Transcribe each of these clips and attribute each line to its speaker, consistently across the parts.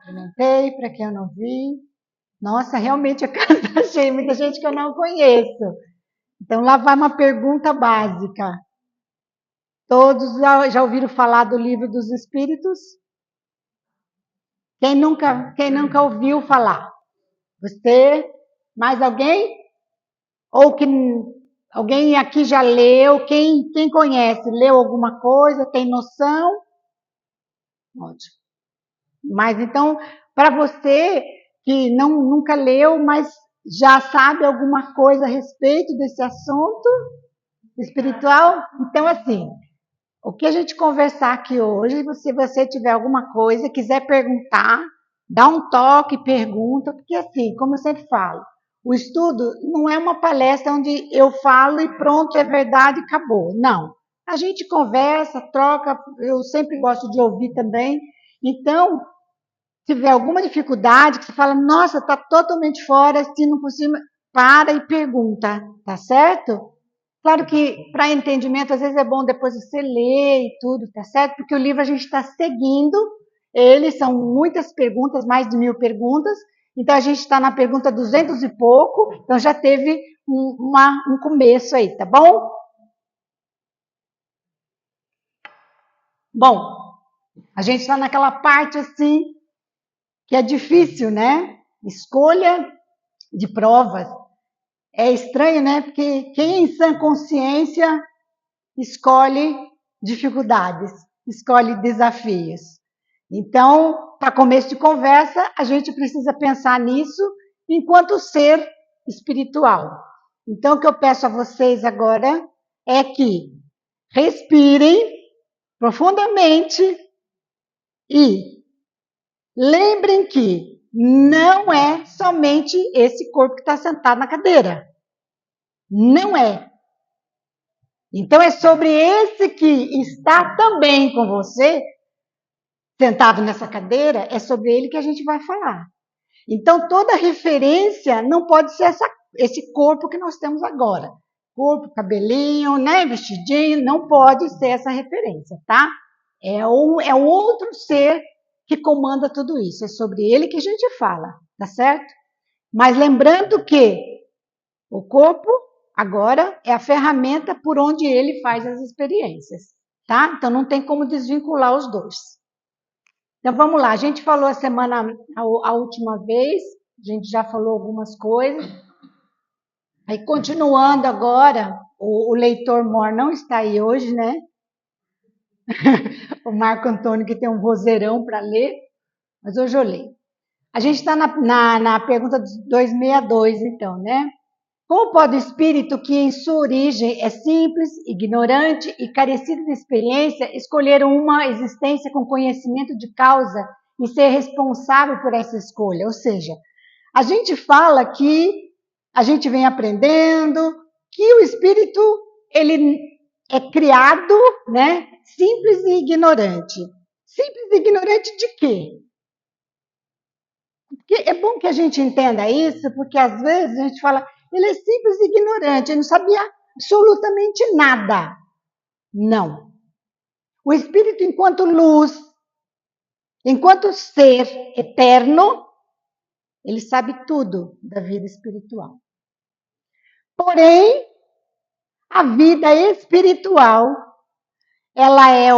Speaker 1: Comentei para quem eu não vi. Nossa, realmente a casa está cheia, muita gente que eu não conheço. Então lá vai uma pergunta básica. Todos já ouviram falar do Livro dos Espíritos? Quem nunca ouviu falar? Você? Mais alguém? Ou que alguém aqui já leu? Quem conhece? Leu alguma coisa? Tem noção? Ótimo. Mas então, para você que nunca leu, mas já sabe alguma coisa a respeito desse assunto espiritual, então assim, o que a gente conversar aqui hoje, se você tiver alguma coisa, quiser perguntar, dá um toque, pergunta, porque assim, como eu sempre falo, o estudo não é uma palestra onde eu falo e pronto, é verdade, acabou. Não. A gente conversa, troca, eu sempre gosto de ouvir também. Então, se tiver alguma dificuldade, que você fala, nossa, está totalmente fora, se não possível, para e pergunta, tá certo? Claro que para entendimento, às vezes é bom depois você ler e tudo, tá certo? Porque o livro a gente está seguindo, eles são muitas perguntas, mais de 1000 perguntas, então a gente está na pergunta 200 e pouco, então já teve um começo aí, tá bom? Bom, a gente está naquela parte assim, que é difícil, né? Escolha de provas. É estranho, né? Porque quem em sã consciência escolhe dificuldades, escolhe desafios. Então, para começo de conversa, a gente precisa pensar nisso enquanto ser espiritual. Então, o que eu peço a vocês agora é que respirem profundamente e lembrem que não é somente esse corpo que está sentado na cadeira. Não é. Então é sobre esse que está também com você, sentado nessa cadeira, é sobre ele que a gente vai falar. Então toda referência não pode ser esse corpo que nós temos agora. Corpo, cabelinho, né, vestidinho, não pode ser essa referência, tá? É o outro ser que comanda tudo isso. É sobre ele que a gente fala, tá certo? Mas lembrando que o corpo, agora, é a ferramenta por onde ele faz as experiências, tá? Então, não tem como desvincular os dois. Então, vamos lá. A gente falou a última vez, a gente já falou algumas coisas. Aí, continuando agora, o leitor Mor não está aí hoje, né? O Marco Antônio, que tem um vozeirão para ler, mas hoje eu leio. A gente está na pergunta 262, então, né? Como pode o espírito que em sua origem é simples, ignorante e carecido de experiência escolher uma existência com conhecimento de causa e ser responsável por essa escolha? Ou seja, a gente fala que a gente vem aprendendo que o espírito ele é criado, né, simples e ignorante. Simples e ignorante de quê? Porque é bom que a gente entenda isso, porque às vezes a gente fala, ele é simples e ignorante, ele não sabia absolutamente nada. Não. O espírito, enquanto luz, enquanto ser eterno, ele sabe tudo da vida espiritual. Porém, a vida espiritual, ela é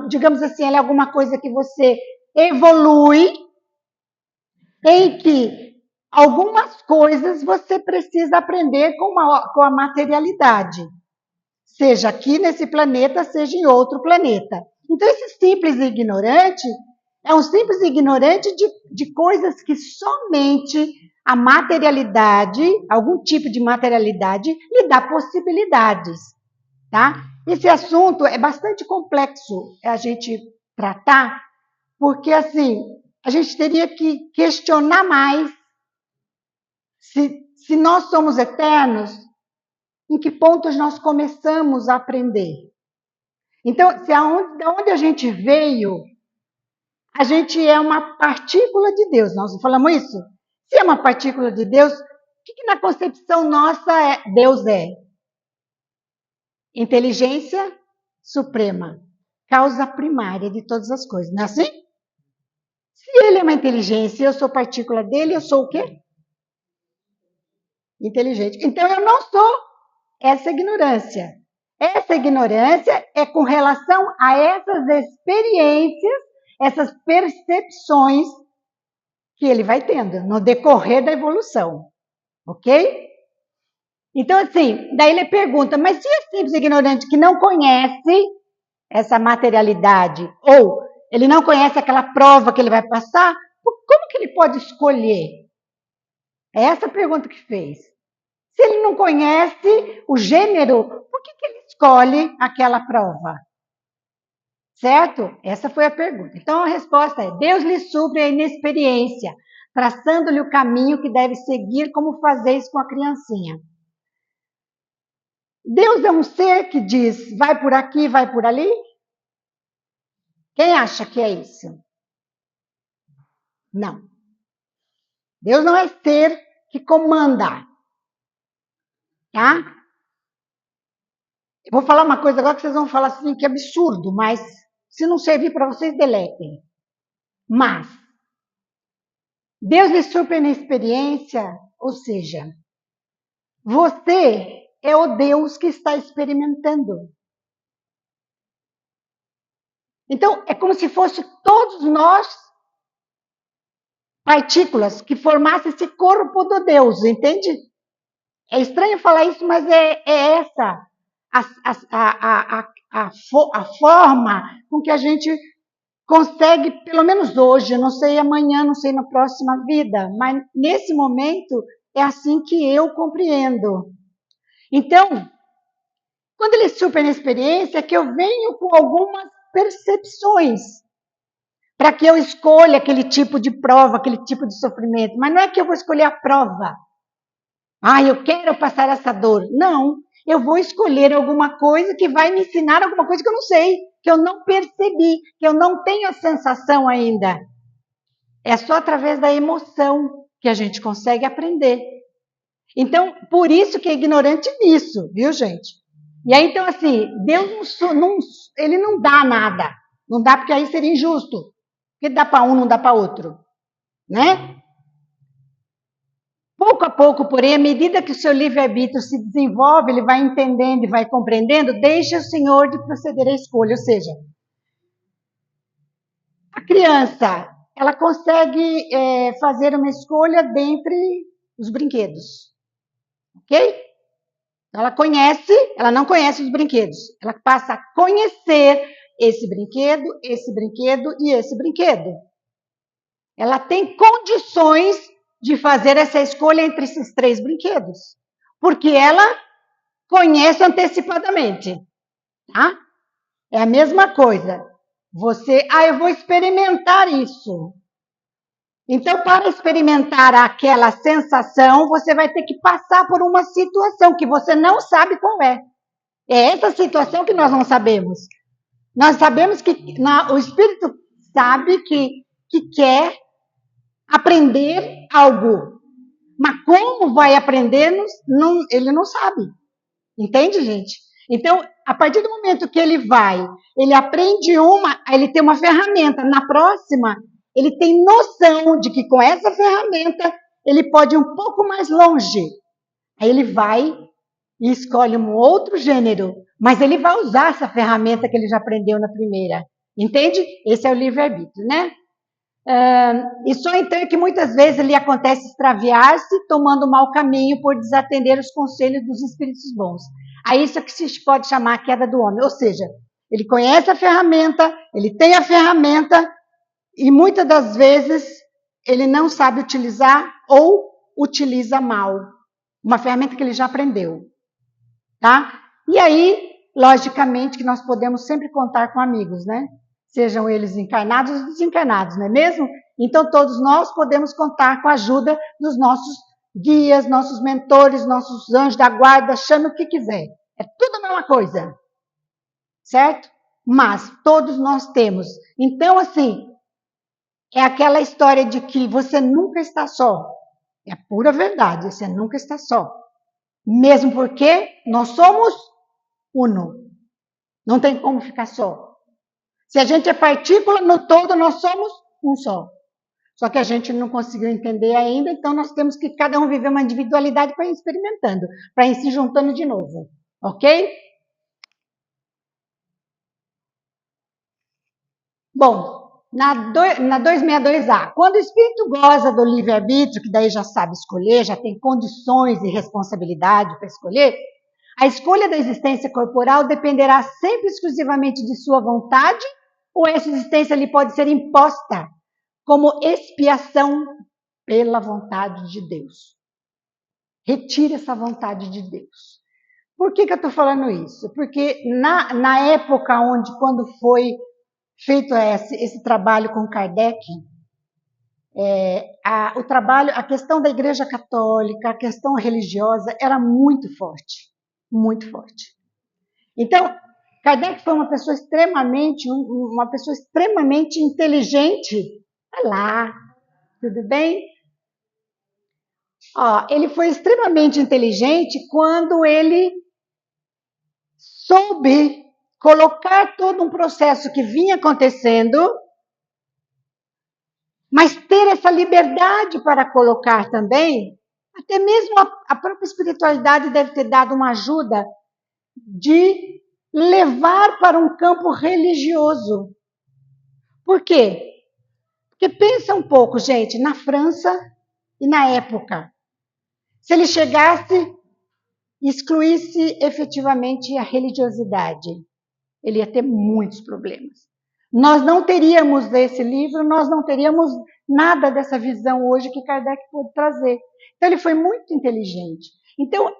Speaker 1: digamos assim, ela é alguma coisa que você evolui, em que algumas coisas você precisa aprender com a materialidade, seja aqui nesse planeta, seja em outro planeta. Então, esse simples ignorante é um simples ignorante de coisas que somente a materialidade, algum tipo de materialidade, lhe dá possibilidades, tá? Esse assunto é bastante complexo a gente tratar, porque, assim, a gente teria que questionar mais se nós somos eternos, em que pontos nós começamos a aprender. Então, da onde a gente veio, a gente é uma partícula de Deus. Nós não falamos isso? Se é uma partícula de Deus, o que na concepção nossa Deus é? Inteligência suprema. causa primária de todas as coisas, não é assim? Se ele é uma inteligência e eu sou partícula dele, eu sou o quê? Inteligente. Então eu não sou essa ignorância. Essa ignorância é com relação a essas experiências, essas percepções que ele vai tendo no decorrer da evolução. Ok? Então, assim, daí ele pergunta, mas se é simples ignorante que não conhece essa materialidade, ou ele não conhece aquela prova que ele vai passar, como que ele pode escolher? É essa a pergunta que fez. Se ele não conhece o gênero, por que ele escolhe aquela prova? Certo? Essa foi a pergunta. Então a resposta é: Deus lhe supre a inexperiência, traçando-lhe o caminho que deve seguir, como fazeis com a criancinha. Deus é um ser que diz, vai por aqui, vai por ali? Quem acha que é isso? Não. Deus não é ser que comanda. Tá? Eu vou falar uma coisa agora que vocês vão falar assim, que absurdo, mas se não servir para vocês, deletem. Mas, Deus lhe supre na experiência, ou seja, você é o Deus que está experimentando. Então, é como se fosse todos nós partículas que formassem esse corpo do Deus, entende? É estranho falar isso, mas é essa a forma com que a gente consegue, pelo menos hoje, não sei amanhã, não sei na próxima vida, mas nesse momento é assim que eu compreendo. Então, quando ele supera a experiência, é que eu venho com algumas percepções para que eu escolha aquele tipo de prova, aquele tipo de sofrimento. Mas não é que eu vou escolher a prova. Ah, eu quero passar essa dor. Não, eu vou escolher alguma coisa que vai me ensinar alguma coisa que eu não sei, que eu não percebi, que eu não tenho a sensação ainda. É só através da emoção que a gente consegue aprender. Então, por isso que é ignorante nisso, viu, gente? E aí, então, assim, Deus ele não dá nada. Não dá porque aí seria injusto. Porque dá para um, não dá para outro. Né? Pouco a pouco, porém, à medida que o seu livre-arbítrio se desenvolve, ele vai entendendo e vai compreendendo, deixa o Senhor de proceder à escolha. Ou seja, a criança, ela consegue fazer uma escolha dentre os brinquedos. Ok? Ela não conhece os brinquedos. Ela passa a conhecer esse brinquedo e esse brinquedo. Ela tem condições de fazer essa escolha entre esses 3 brinquedos, porque ela conhece antecipadamente, tá? É a mesma coisa. Eu vou experimentar isso. Então, para experimentar aquela sensação, você vai ter que passar por uma situação que você não sabe qual é. É essa situação que nós não sabemos. Nós sabemos que o Espírito sabe que quer aprender algo. Mas como vai aprender, ele não sabe. Entende, gente? Então, a partir do momento que ele aprende ele tem uma ferramenta. Na próxima, ele tem noção de que com essa ferramenta, ele pode ir um pouco mais longe. Aí ele vai e escolhe um outro gênero, mas ele vai usar essa ferramenta que ele já aprendeu na primeira. Entende? Esse é o livre-arbítrio, né? E só então é que muitas vezes ele acontece extraviar-se, tomando o mau caminho por desatender os conselhos dos espíritos bons. Aí isso é que se pode chamar a queda do homem. Ou seja, ele conhece a ferramenta, ele tem a ferramenta e muitas das vezes ele não sabe utilizar ou utiliza mal. Uma ferramenta que ele já aprendeu. Tá? E aí, logicamente, que nós podemos sempre contar com amigos, né? Sejam eles encarnados ou desencarnados, não é mesmo? Então, todos nós podemos contar com a ajuda dos nossos guias, nossos mentores, nossos anjos da guarda, chame o que quiser. É tudo a mesma coisa. Certo? Mas todos nós temos. Então, assim, é aquela história de que você nunca está só. É a pura verdade, você nunca está só. Mesmo porque nós somos uno. Não tem como ficar só. Se a gente é partícula, no todo nós somos um só. Só que a gente não conseguiu entender ainda, então nós temos que cada um viver uma individualidade para ir experimentando, para ir se juntando de novo. Ok? Bom, na 262A, quando o espírito goza do livre-arbítrio, que daí já sabe escolher, já tem condições e responsabilidade para escolher, a escolha da existência corporal dependerá sempre exclusivamente de sua vontade, ou essa existência lhe pode ser imposta como expiação pela vontade de Deus. Retire essa vontade de Deus. Por que eu estou falando isso? Porque na época quando foi feito esse trabalho com Kardec, a questão da Igreja Católica, a questão religiosa era muito forte, muito forte. Então, Kardec foi uma pessoa extremamente inteligente. Olá, tudo bem? Ele foi extremamente inteligente quando ele soube colocar todo um processo que vinha acontecendo, mas ter essa liberdade para colocar também, até mesmo a própria espiritualidade deve ter dado uma ajuda de levar para um campo religioso. Por quê? Porque pensa um pouco, gente, na França e na época, se ele chegasse e excluísse efetivamente a religiosidade, ele ia ter muitos problemas. Nós não teríamos esse livro, nós não teríamos nada dessa visão hoje que Kardec pôde trazer. Então, ele foi muito inteligente. Então,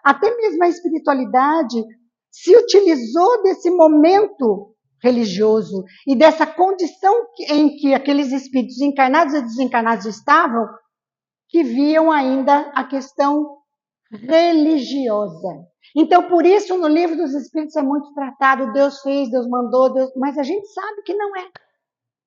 Speaker 1: até mesmo a espiritualidade se utilizou desse momento religioso e dessa condição em que aqueles espíritos encarnados e desencarnados estavam, que viam ainda a questão religiosa. Então, por isso, no livro dos Espíritos é muito tratado, Deus fez, Deus mandou, mas a gente sabe que não é.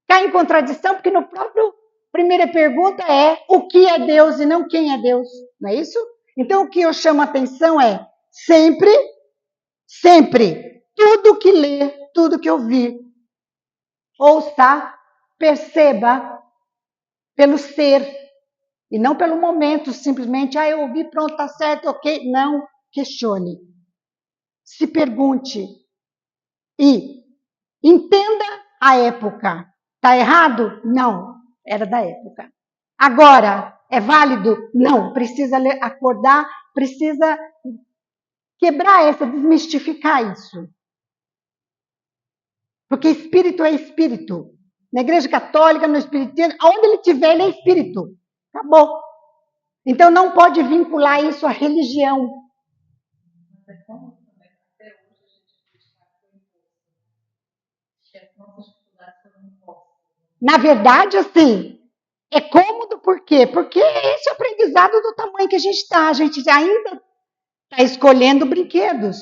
Speaker 1: Cai em contradição, porque no próprio primeira pergunta é o que é Deus e não quem é Deus, não é isso? Então, o que eu chamo a atenção é sempre, tudo que lê, tudo que ouvir, ouça, perceba pelo ser, e não pelo momento, simplesmente, eu ouvi, pronto, está certo, ok. Não, questione. Se pergunte e entenda a época. Está errado? Não, era da época. Agora, é válido? Não, precisa acordar, precisa quebrar desmistificar isso. Porque espírito é espírito. Na Igreja Católica, no Espiritismo, aonde ele estiver, ele é espírito. Acabou. Então não pode vincular isso à religião. Na verdade, assim, é cômodo por quê? Porque esse é o aprendizado do tamanho que a gente está. A gente ainda está escolhendo brinquedos.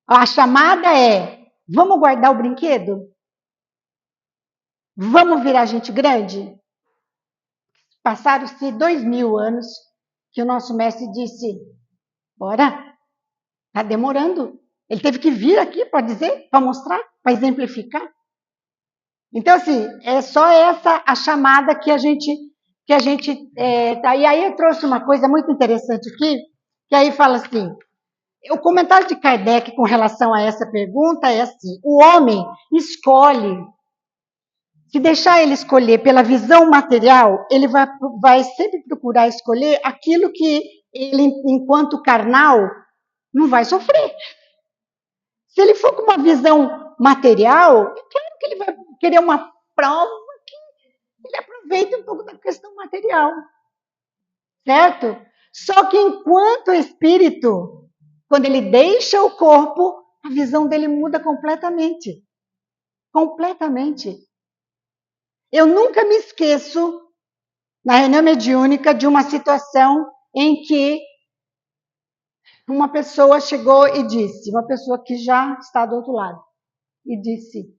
Speaker 1: A chamada é, vamos guardar o brinquedo? Vamos virar gente grande? Passaram-se 2000 anos que o nosso mestre disse, bora, está demorando. Ele teve que vir aqui para dizer, para mostrar, para exemplificar. Então, assim, é só essa a chamada que a gente tá. E aí eu trouxe uma coisa muito interessante aqui, que aí fala assim, o comentário de Kardec com relação a essa pergunta é assim, o homem escolhe, se deixar ele escolher pela visão material, ele vai sempre procurar escolher aquilo que ele, enquanto carnal, não vai sofrer. Se ele for com uma visão material, é claro que ele vai querer uma prova que ele aproveita um pouco da questão material, certo? Só que enquanto espírito, quando ele deixa o corpo, a visão dele muda completamente. Completamente. Eu nunca me esqueço, na reunião mediúnica, de uma situação em que uma pessoa chegou e disse, uma pessoa que já está do outro lado, e disse,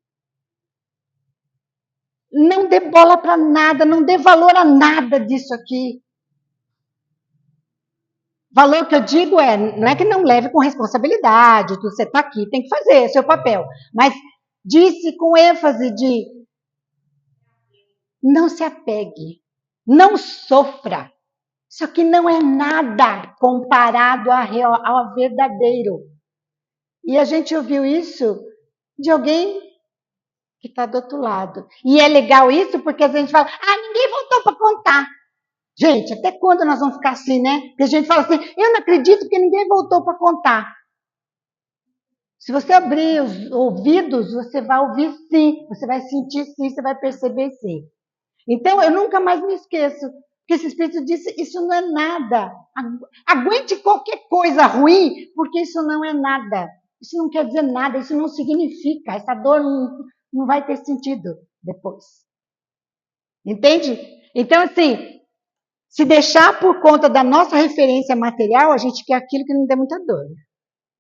Speaker 1: não dê bola para nada, não dê valor a nada disso aqui. Valor que eu digo não é que não leve com responsabilidade, você está aqui, tem que fazer, é seu papel. Mas disse com ênfase de não se apegue, não sofra. Isso aqui não é nada comparado ao verdadeiro. E a gente ouviu isso de alguém que está do outro lado. E é legal isso porque a gente fala, ninguém voltou para contar. Gente, até quando nós vamos ficar assim, né? Porque a gente fala assim, eu não acredito que ninguém voltou para contar. Se você abrir os ouvidos, você vai ouvir sim, você vai sentir sim, você vai perceber sim. Então, eu nunca mais me esqueço, porque esse Espírito disse, isso não é nada. Aguente qualquer coisa ruim, porque isso não é nada. Isso não quer dizer nada, isso não significa, essa dor não vai ter sentido depois. Entende? Então, assim, se deixar por conta da nossa referência material, a gente quer aquilo que não dê muita dor.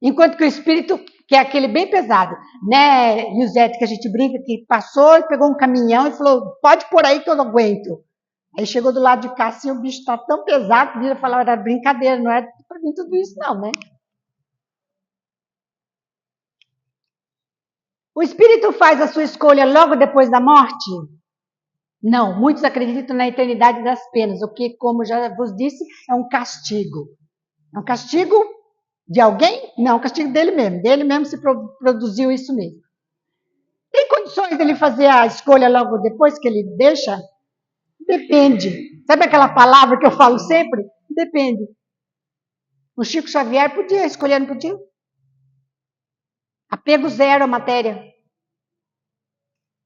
Speaker 1: Enquanto que o espírito quer aquele bem pesado, né, Yusete, que a gente brinca, que passou e pegou um caminhão e falou, pode pôr aí que eu não aguento. Aí chegou do lado de cá, assim, o bicho está tão pesado que ele falou, era brincadeira, não é para mim tudo isso não, né? O espírito faz a sua escolha logo depois da morte? Não, muitos acreditam na eternidade das penas, o que, como já vos disse, é um castigo. É um castigo de alguém? Não, é um castigo dele mesmo se produziu isso mesmo. Tem condições dele fazer a escolha logo depois que ele deixa? Depende. Sabe aquela palavra que eu falo sempre? Depende. O Chico Xavier podia escolher, não podia? Apego zero à matéria.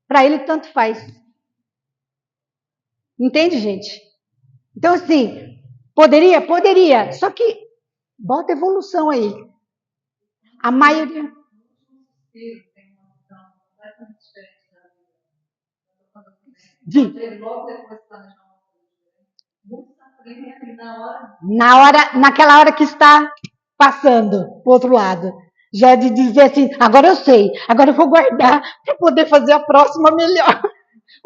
Speaker 1: Para ele, tanto faz. Entende, gente? Então, assim, poderia? Poderia. Só que bota evolução aí. A maioria. Naquela hora que está passando para o outro lado. Já de dizer assim, agora eu sei, agora eu vou guardar para poder fazer a próxima melhor.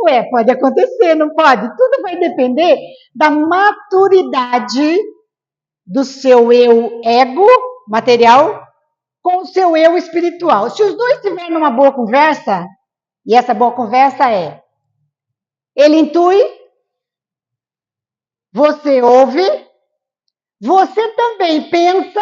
Speaker 1: Ué, pode acontecer, não pode? Tudo vai depender da maturidade do seu eu ego material com o seu eu espiritual. Se os dois estiverem numa boa conversa, e essa boa conversa é, ele intui, você ouve, você também pensa,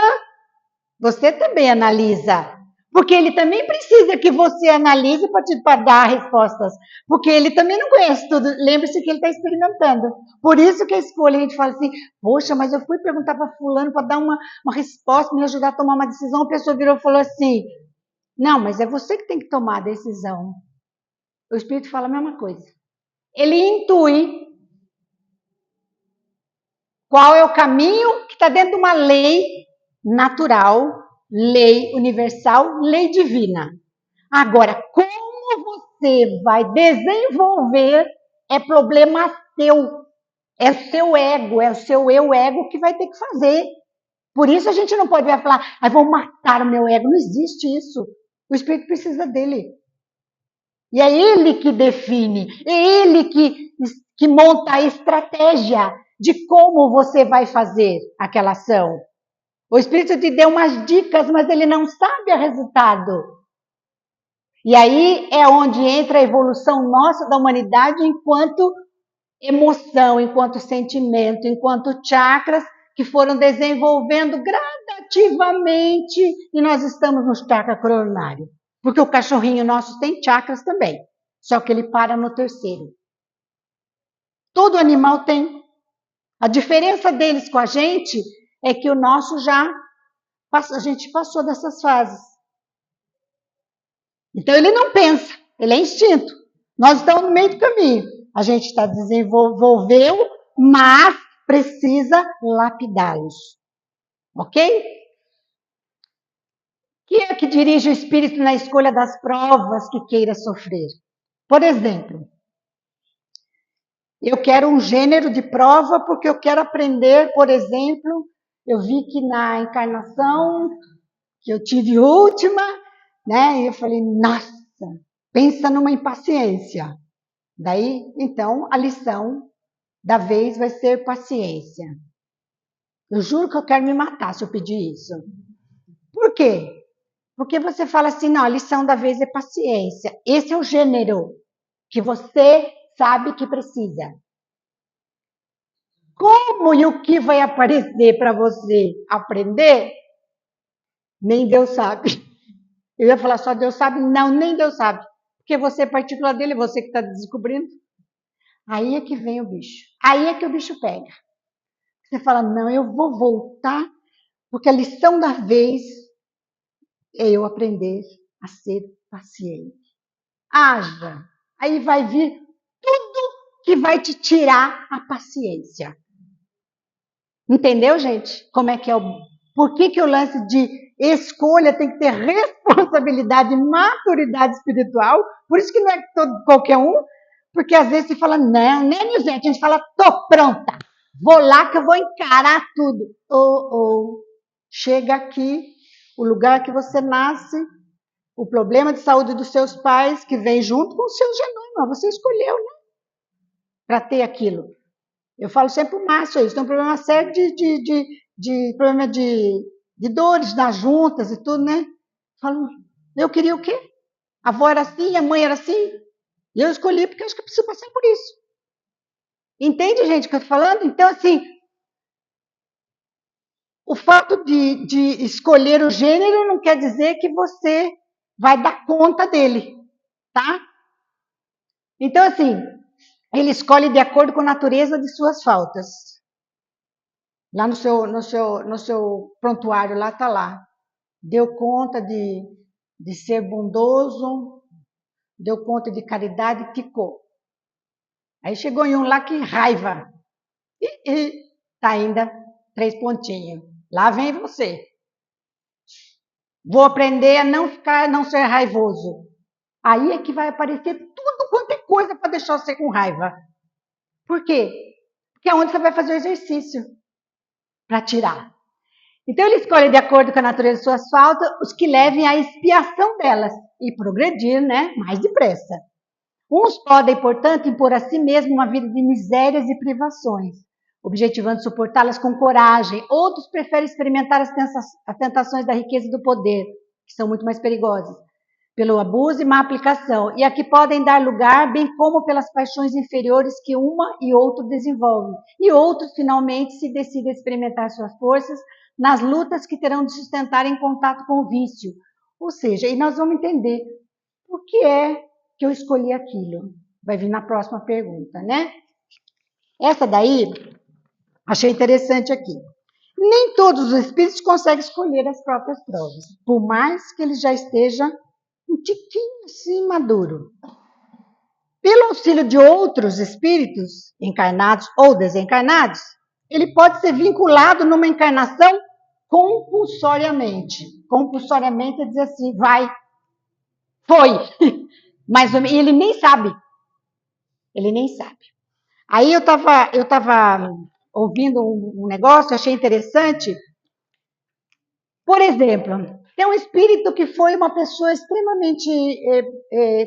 Speaker 1: você também analisa. Porque ele também precisa que você analise para dar respostas. Porque ele também não conhece tudo. Lembre-se que ele está experimentando. Por isso que a escolha, a gente fala assim, poxa, mas eu fui perguntar para fulano para dar uma resposta, me ajudar a tomar uma decisão. A pessoa virou e falou assim, não, mas é você que tem que tomar a decisão. O Espírito fala a mesma coisa. Ele intui qual é o caminho que está dentro de uma lei natural, lei universal, lei divina. Agora, como você vai desenvolver é problema seu. É o seu ego, é o seu eu ego que vai ter que fazer. Por isso a gente não pode falar, vou matar o meu ego. Não existe isso. O Espírito precisa dele. E é ele que define, é ele que monta a estratégia de como você vai fazer aquela ação. O Espírito te deu umas dicas, mas ele não sabe o resultado. E aí é onde entra a evolução nossa da humanidade enquanto emoção, enquanto sentimento, enquanto chakras que foram desenvolvendo gradativamente e nós estamos no chakra coronário. Porque o cachorrinho nosso tem chakras também, só que ele para no terceiro. Todo animal tem. A diferença deles com a gente é que o nosso a gente passou dessas fases. Então ele não pensa, ele é instinto. Nós estamos no meio do caminho. A gente está desenvolveu, mas precisa lapidá-los. Ok? Quem é que dirige o espírito na escolha das provas que queira sofrer? Por exemplo, eu quero um gênero de prova porque eu quero aprender, por exemplo, eu vi que na encarnação que eu tive última, né? E eu falei, nossa, pensa numa impaciência. Daí, então, a lição da vez vai ser paciência. Eu juro que eu quero me matar se eu pedir isso. Por quê? Porque você fala assim, não, a lição da vez é paciência. Esse é o gênero que você sabe que precisa. Como e o que vai aparecer para você aprender, nem Deus sabe. Eu ia falar só Deus sabe? Não, nem Deus sabe. Porque você é particular dele, você que está descobrindo. Aí é que vem o bicho. Aí é que o bicho pega. Você fala, não, eu vou voltar, porque a lição da vez é eu aprender a ser paciente. Haja. Aí vai vir tudo que vai te tirar a paciência. Entendeu, gente? Como é que é o... Por que o lance de escolha tem que ter responsabilidade e maturidade espiritual? Por isso que não é todo, qualquer um, porque às vezes você fala, não, né, Nilzete? A gente fala, tô pronta, vou lá que eu vou encarar tudo. Chega aqui, o lugar que você nasce, o problema de saúde dos seus pais, que vem junto com o seu genoma, você escolheu, né? Para ter aquilo. Eu falo sempre o Márcio isso, tem um problema sério problema de dores nas juntas e tudo, né? Falo, eu queria o quê? A avó era assim, a mãe era assim, e eu escolhi porque eu acho que eu preciso passar por isso. Entende, gente, o que eu tô falando? Então, assim, o fato de escolher o gênero não quer dizer que você vai dar conta dele, tá? Então, assim, ele escolhe de acordo com a natureza de suas faltas. Lá no seu prontuário, lá está lá. Deu conta de ser bondoso, deu conta de caridade, ticou. Aí chegou em um lá que raiva. E tá ainda 3 pontinhos. Lá vem você. Vou aprender a não ser raivoso. Aí é que vai aparecer tudo quanto é coisa para deixar você com raiva. Por quê? Porque é onde você vai fazer o exercício para tirar. Então ele escolhe de acordo com a natureza de suas faltas os que levem à expiação delas e progredir, né, mais depressa. Uns podem, portanto, impor a si mesmos uma vida de misérias e privações, objetivando suportá-las com coragem. Outros preferem experimentar as tentações da riqueza e do poder, que são muito mais perigosas, pelo abuso e má aplicação, e a que podem dar lugar, bem como pelas paixões inferiores que uma e outro desenvolvem. E outros, finalmente, se decidem a experimentar suas forças nas lutas que terão de sustentar em contato com o vício. Ou seja, e nós vamos entender por que é que eu escolhi aquilo. Vai vir na próxima pergunta, né? Essa daí, achei interessante aqui. Nem todos os espíritos conseguem escolher as próprias provas, por mais que ele já esteja um tiquinho assim maduro. Pelo auxílio de outros espíritos, encarnados ou desencarnados, ele pode ser vinculado numa encarnação compulsoriamente. Compulsoriamente é dizer assim, vai, foi. Mas ele nem sabe. Ele nem sabe. Aí eu estava ouvindo um negócio, achei interessante. Por exemplo, tem um espírito que foi uma pessoa extremamente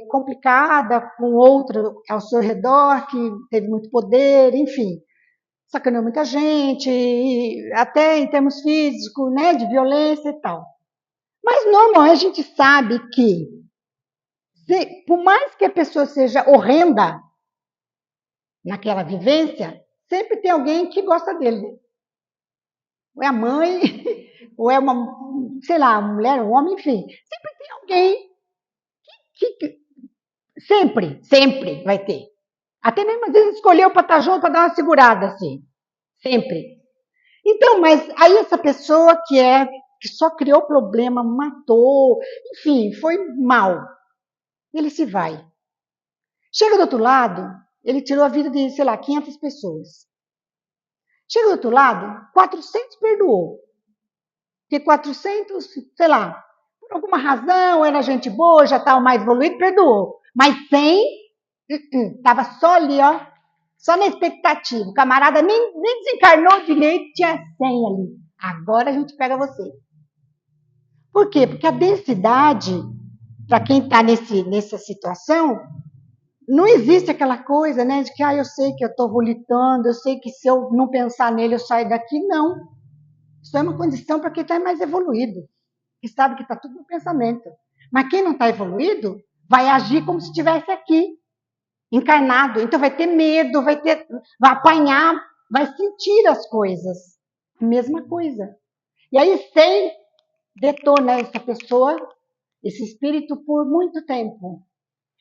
Speaker 1: complicada, com outro ao seu redor, que teve muito poder, enfim, sacaneou muita gente, até em termos físicos, né, de violência e tal. Mas normalmente a gente sabe que, por mais que a pessoa seja horrenda naquela vivência, sempre tem alguém que gosta dele. Ou é a mãe, ou é uma, sei lá, uma mulher, um homem, enfim. Sempre tem alguém que sempre vai ter. Até mesmo às vezes escolheu para estar junto, para dar uma segurada, assim. Sempre. Então, mas aí essa pessoa que só criou problema, matou, enfim, foi mal. Ele se vai. Chega do outro lado, ele tirou a vida de, sei lá, 500 pessoas. Chega do outro lado, 400 perdoou. Porque 400, sei lá, por alguma razão, era gente boa, já estava mais evoluído, perdoou. Mas 100, estava só ali, ó, só na expectativa. O camarada nem desencarnou direito, tinha 100 ali. Agora a gente pega você. Por quê? Porque a densidade, para quem está nessa situação, não existe aquela coisa, né, de que eu sei que eu estou volitando, eu sei que se eu não pensar nele eu saio daqui. Não. Isso é uma condição para quem está mais evoluído, que sabe que está tudo no pensamento. Mas quem não está evoluído vai agir como se estivesse aqui, encarnado. Então vai ter medo, vai apanhar, vai sentir as coisas. Mesma coisa. E aí sem detona essa pessoa, esse espírito, por muito tempo.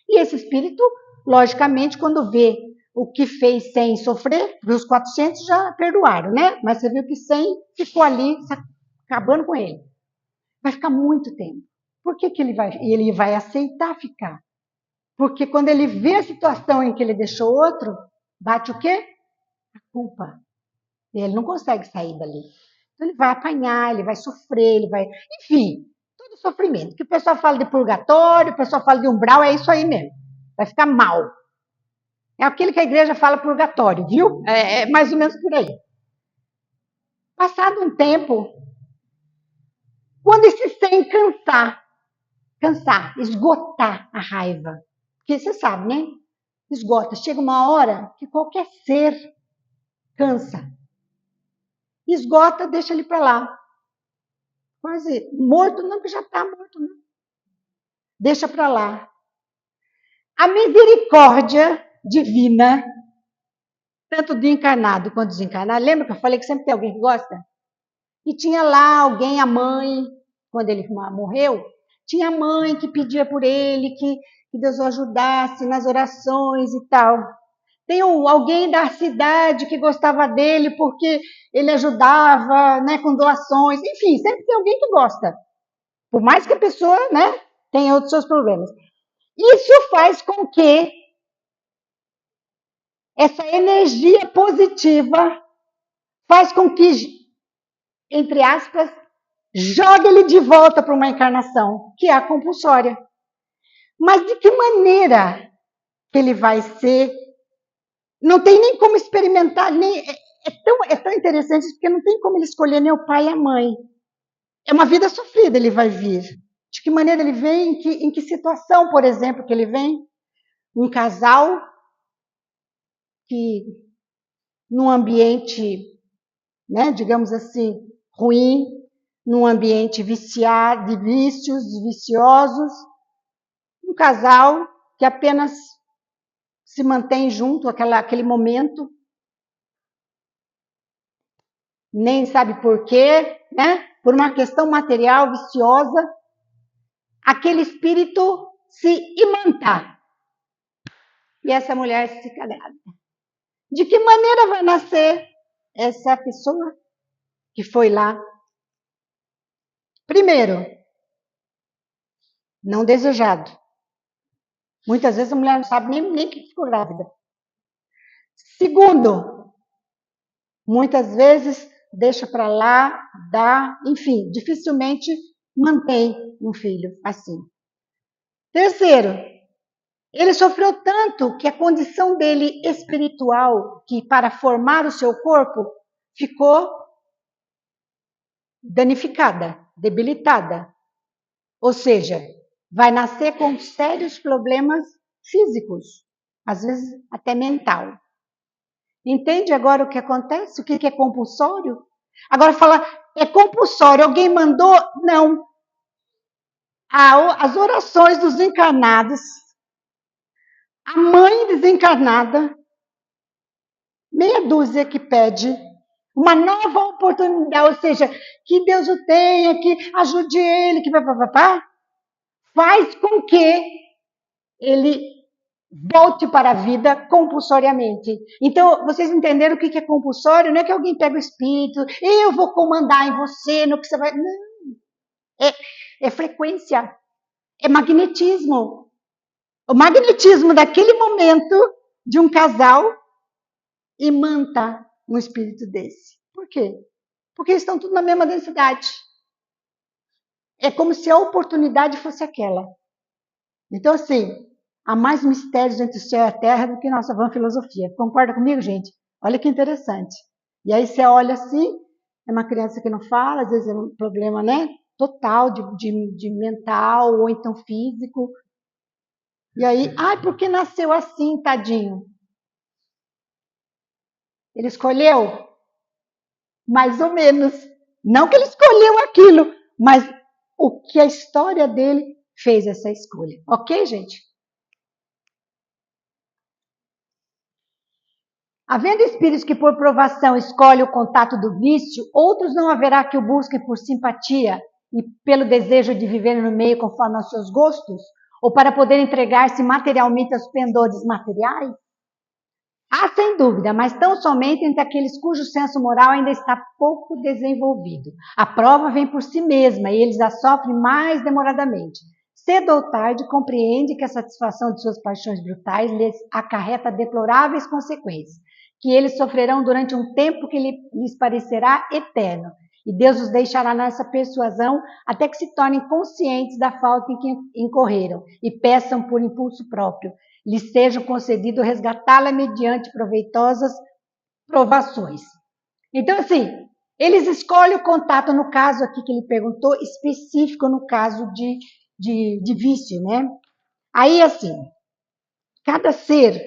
Speaker 1: E esse espírito, logicamente, quando vê o que fez sem sofrer, os 400 já perdoaram, né? Mas você viu que 100 ficou ali acabando com ele. Vai ficar muito tempo. Por que ele vai aceitar ficar? Porque quando ele vê a situação em que ele deixou outro, bate o quê? A culpa. E ele não consegue sair dali. Então ele vai apanhar, ele vai sofrer, ele vai... Enfim, todo sofrimento. Que o pessoal fala de purgatório, o pessoal fala de umbral, é isso aí mesmo. Vai ficar mal. É aquilo que a igreja fala purgatório, viu? É mais ou menos por aí. Passado um tempo, quando esse sem cansar, esgotar a raiva, porque você sabe, né? Esgota. Chega uma hora que qualquer ser cansa. Esgota, deixa ele para lá. Quase morto, não, que já está morto, né? Deixa para lá. A misericórdia divina, tanto do encarnado quanto do desencarnado, lembra que eu falei que sempre tem alguém que gosta? E tinha lá alguém, a mãe, quando ele morreu, tinha a mãe que pedia por ele, que Deus o ajudasse nas orações e tal. Tem alguém da cidade que gostava dele porque ele ajudava, né, com doações. Enfim, sempre tem alguém que gosta. Por mais que a pessoa, né, tenha outros seus problemas. Isso faz com que essa energia positiva faz com que, entre aspas, jogue ele de volta para uma encarnação, que é a compulsória. Mas de que maneira que ele vai ser? Não tem nem como experimentar, é tão interessante porque não tem como ele escolher nem o pai e a mãe. É uma vida sofrida, ele vai vir. De que maneira ele vem? Em que situação, por exemplo, que ele vem? Um casal que, num ambiente, né, digamos assim, ruim, num ambiente viciado, de vícios, viciosos, um casal que apenas se mantém junto aquele momento, nem sabe por quê, né? Por uma questão material viciosa, aquele espírito se imanta. E essa mulher se fica grávida. De que maneira vai nascer essa pessoa que foi lá? Primeiro, não desejado. Muitas vezes a mulher não sabe nem que ficou grávida. Segundo, muitas vezes deixa para lá, dá, enfim, dificilmente mantém um filho assim. Terceiro, ele sofreu tanto que a condição dele espiritual, que para formar o seu corpo, ficou danificada, debilitada. Ou seja, vai nascer com sérios problemas físicos, às vezes até mental. Entende agora o que acontece? O que é compulsório? Agora fala, é compulsório, alguém mandou? Não. As orações dos encarnados, a mãe desencarnada, meia dúzia que pede uma nova oportunidade, ou seja, que Deus o tenha, que ajude ele, que faz com que ele volte para a vida compulsoriamente. Então, vocês entenderam o que é compulsório? Não é que alguém pega o espírito, eu vou comandar em você, no que você vai... Não. É frequência, é magnetismo. O magnetismo daquele momento de um casal imanta um espírito desse. Por quê? Porque eles estão tudo na mesma densidade. É como se a oportunidade fosse aquela. Então, assim, há mais mistérios entre o céu e a terra do que nossa vã filosofia. Concorda comigo, gente? Olha que interessante. E aí você olha assim, é uma criança que não fala, às vezes é um problema, né? Total, de mental ou então físico. E aí, ai, por que nasceu assim, tadinho? Ele escolheu? Mais ou menos. Não que ele escolheu aquilo, mas o que a história dele fez essa escolha. Ok, gente? Havendo espíritos que por provação escolhem o contato do vício, outros não haverá que o busquem por simpatia e pelo desejo de viver no meio conforme aos seus gostos? Ou para poder entregar-se materialmente aos pendores materiais? Há sem dúvida, mas tão somente entre aqueles cujo senso moral ainda está pouco desenvolvido. A prova vem por si mesma e eles a sofrem mais demoradamente. Cedo ou tarde, compreende que a satisfação de suas paixões brutais lhes acarreta deploráveis consequências, que eles sofrerão durante um tempo que lhes parecerá eterno, e Deus os deixará nessa persuasão até que se tornem conscientes da falta em que incorreram e peçam por impulso próprio lhes seja concedido resgatá-la mediante proveitosas provações. Então, assim, eles escolhem o contato, no caso aqui que ele perguntou, específico no caso de vício, né? Aí, assim, cada ser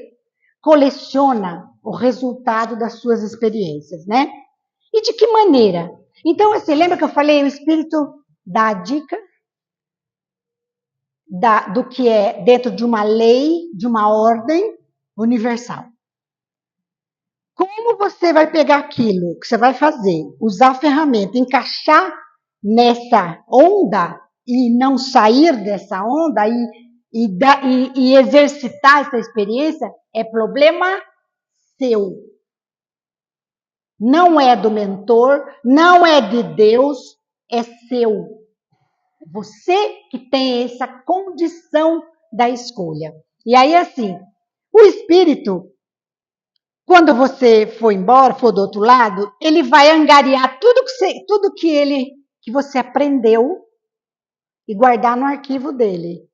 Speaker 1: coleciona o resultado das suas experiências, né? E de que maneira? Então, assim, lembra que eu falei, o espírito dá a dica do que é dentro de uma lei, de uma ordem universal. Como você vai pegar aquilo que você vai fazer, usar a ferramenta, encaixar nessa onda e não sair dessa onda e exercitar essa experiência, é problema seu. Não é do mentor, não é de Deus, é seu. Você que tem essa condição da escolha. E aí, assim, o espírito, quando você for embora, for do outro lado, ele vai angariar tudo que você aprendeu e guardar no arquivo dele.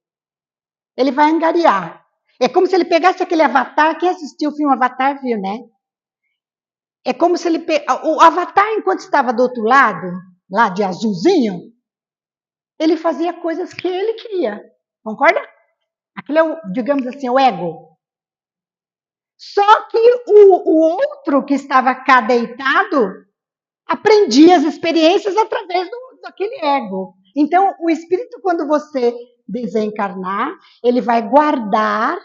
Speaker 1: Ele vai angariar. É como se ele pegasse aquele Avatar, quem assistiu o filme Avatar viu, né? É como se ele... O Avatar, enquanto estava do outro lado, lá de azulzinho, ele fazia coisas que ele queria. Concorda? Aquilo é, digamos assim, o ego. Só que o outro que estava cá deitado aprendia as experiências através daquele ego. Então, o espírito, quando você desencarnar, ele vai guardar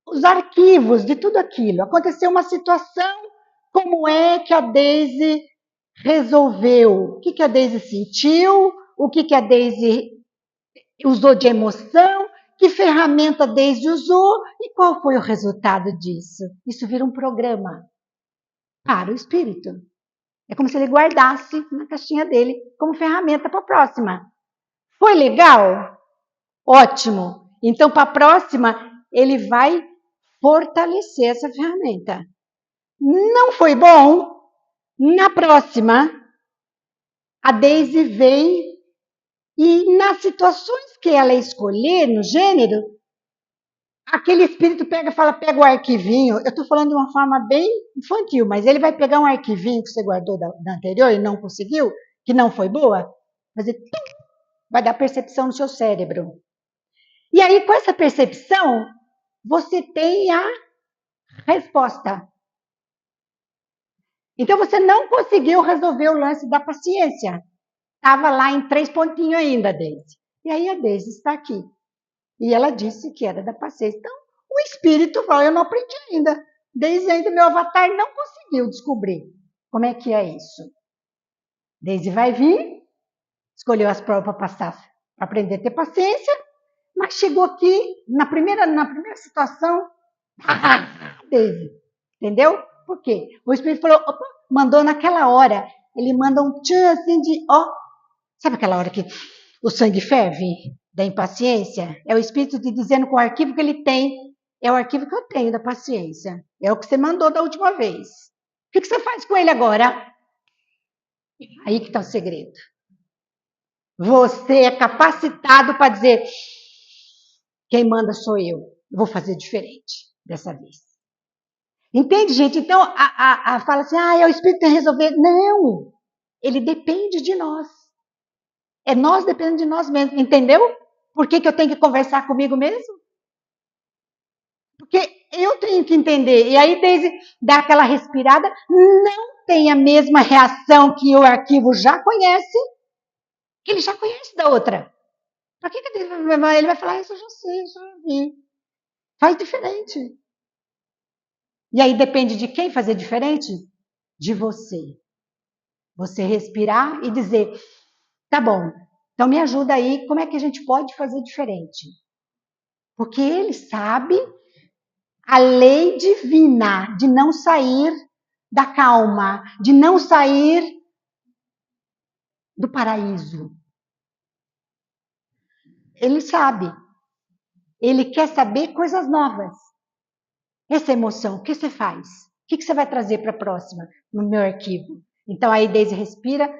Speaker 1: os arquivos de tudo aquilo. Aconteceu uma situação, como é que a Daisy resolveu? O que a Daisy sentiu? O que a Daisy usou de emoção? Que ferramenta a Daisy usou? E qual foi o resultado disso? Isso vira um programa para o espírito. É como se ele guardasse na caixinha dele como ferramenta para a próxima. Foi legal? Ótimo. Então, para a próxima, ele vai fortalecer essa ferramenta. Não foi bom? Na próxima, a Daisy vem e nas situações que ela escolher, no gênero, aquele espírito pega o arquivinho, eu estou falando de uma forma bem infantil, mas ele vai pegar um arquivinho que você guardou da anterior e não conseguiu, que não foi boa, vai dar percepção no seu cérebro. E aí, com essa percepção, você tem a resposta. Então, você não conseguiu resolver o lance da paciência. Estava lá em 3 pontinhos ainda, Daisy. E aí, a Daisy está aqui. E ela disse que era da paciência. Então, o espírito falou, eu não aprendi ainda. Daisy ainda, meu avatar não conseguiu descobrir como é que é isso. Daisy vai vir, escolheu as provas para passar, para aprender a ter paciência, mas chegou aqui, na primeira situação, Daisy, entendeu? Por quê? O espírito falou, opa, mandou naquela hora, ele manda um tchan assim de, ó, sabe aquela hora que o sangue ferve da impaciência? É o espírito te dizendo que o arquivo que ele tem é o arquivo que eu tenho da paciência. É o que você mandou da última vez. O que você faz com ele agora? Aí que está o segredo. Você é capacitado para dizer, quem manda sou eu. Eu vou fazer diferente dessa vez. Entende, gente? Então, fala assim, é o espírito que tem que resolver. Não! Ele depende de nós. É nós dependendo de nós mesmos, entendeu? Por que eu tenho que conversar comigo mesmo? Porque eu tenho que entender. E aí, Daisy dá aquela respirada, não tem a mesma reação que o arquivo já conhece, que ele já conhece da outra. Para que ele vai falar, isso eu já sei, isso eu já vi. Faz diferente. E aí depende de quem fazer diferente? De você. Você respirar e dizer, tá bom, então me ajuda aí, como é que a gente pode fazer diferente? Porque ele sabe a lei divina de não sair da calma, de não sair do paraíso. Ele sabe. Ele quer saber coisas novas. Essa emoção, o que você faz? O que você vai trazer para a próxima, no meu arquivo? Então aí Daisy respira,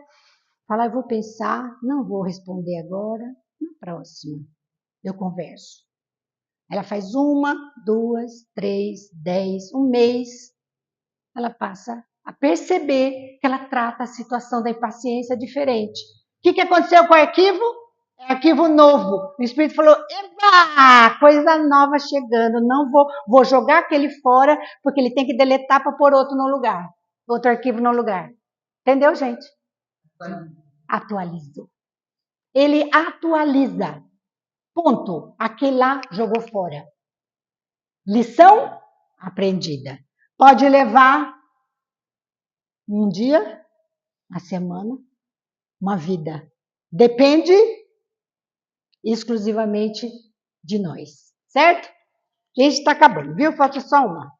Speaker 1: fala, eu vou pensar, não vou responder agora, na próxima eu converso. Ela faz 1, 2, 3, 10, um mês, ela passa a perceber que ela trata a situação da impaciência diferente. O que aconteceu com o arquivo? É arquivo novo. O Espírito falou, eba, coisa nova chegando, não vou jogar aquele fora, porque ele tem que deletar para pôr outro no lugar, outro arquivo no lugar. Entendeu, gente? Atualizou. Ele atualiza. Ponto. Aquele lá jogou fora. Lição aprendida. Pode levar um dia, uma semana, uma vida. Depende exclusivamente de nós, certo? A gente está acabando, viu? Falta só uma.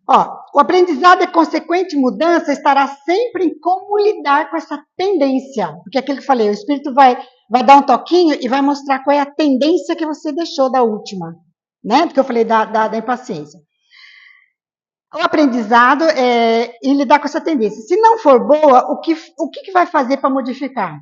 Speaker 1: Ó, o aprendizado e consequente mudança estará sempre em como lidar com essa tendência. Porque é aquilo que eu falei, o Espírito vai dar um toquinho e vai mostrar qual é a tendência que você deixou da última. Né? Porque eu falei da impaciência. O aprendizado é e lidar com essa tendência. Se não for boa, o que vai fazer para modificar?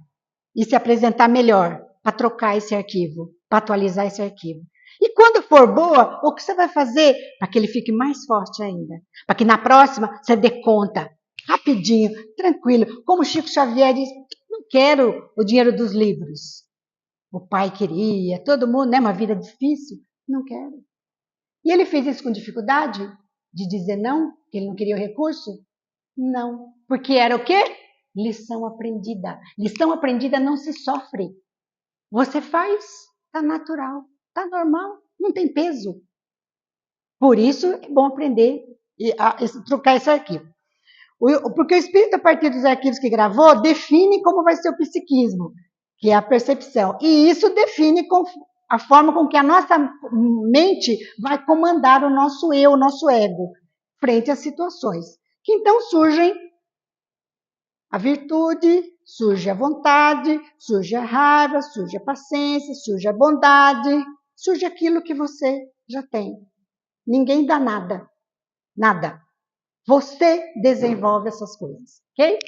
Speaker 1: E se apresentar melhor, para trocar esse arquivo, para atualizar esse arquivo. E quando for boa, o que você vai fazer para que ele fique mais forte ainda? Para que na próxima você dê conta, rapidinho, tranquilo. Como Chico Xavier diz, não quero o dinheiro dos livros. O pai queria, todo mundo, né? Uma vida difícil, não quero. E ele fez isso com dificuldade de dizer não, que ele não queria o recurso? Não, porque era o quê? Lição aprendida. Lição aprendida não se sofre. Você faz, tá natural, tá normal, não tem peso. Por isso é bom aprender a trocar esse arquivo. Porque o espírito, a partir dos arquivos que gravou, define como vai ser o psiquismo, que é a percepção. E isso define a forma com que a nossa mente vai comandar o nosso eu, o nosso ego, frente às situações. Que então surgem a virtude, surge a vontade, surge a raiva, surge a paciência, surge a bondade, surge aquilo que você já tem. Ninguém dá nada, nada. Você desenvolve essas coisas, ok?